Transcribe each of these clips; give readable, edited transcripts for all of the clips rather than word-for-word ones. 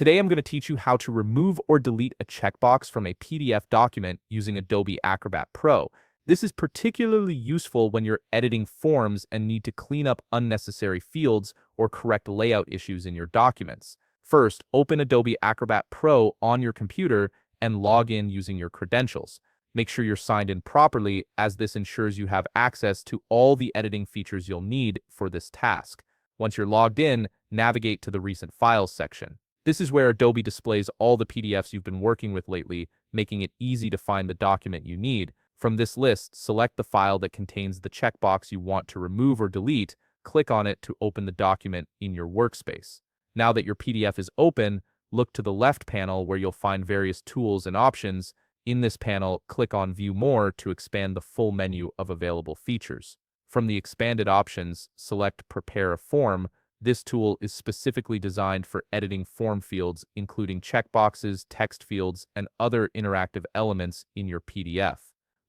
Today I'm going to teach you how to remove or delete a checkbox from a PDF document using Adobe Acrobat Pro. This is particularly useful when you're editing forms and need to clean up unnecessary fields or correct layout issues in your documents. First, open Adobe Acrobat Pro on your computer and log in using your credentials. Make sure you're signed in properly, as this ensures you have access to all the editing features you'll need for this task. Once you're logged in, navigate to the Recent Files section. This is where Adobe displays all the PDFs you've been working with lately, making it easy to find the document you need. From this list, select the file that contains the checkbox you want to remove or delete, click on it to open the document in your workspace. Now that your PDF is open, look to the left panel where you'll find various tools and options. In this panel, click on View More to expand the full menu of available features. From the expanded options, select Prepare a Form. This tool is specifically designed for editing form fields, including checkboxes, text fields, and other interactive elements in your PDF.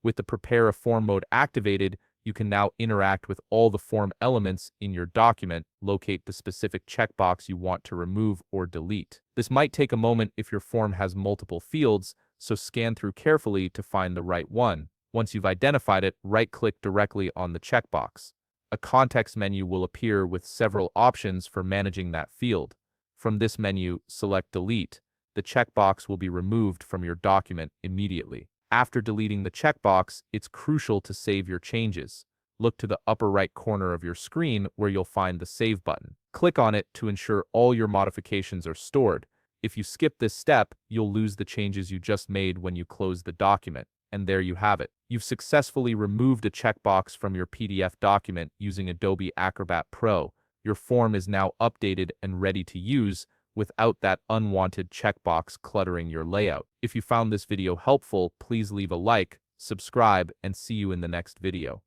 With the Prepare a Form mode activated, you can now interact with all the form elements in your document, locate the specific checkbox you want to remove or delete. This might take a moment if your form has multiple fields, so scan through carefully to find the right one. Once you've identified it, right-click directly on the checkbox. A context menu will appear with several options for managing that field. From this menu, select Delete. The checkbox will be removed from your document immediately. After deleting the checkbox, it's crucial to save your changes. Look to the upper right corner of your screen where you'll find the Save button. Click on it to ensure all your modifications are stored. If you skip this step, you'll lose the changes you just made when you close the document. And there you have it. You've successfully removed a checkbox from your PDF document using Adobe Acrobat Pro. Your form is now updated and ready to use without that unwanted checkbox cluttering your layout. If you found this video helpful, please leave a like, subscribe, and see you in the next video.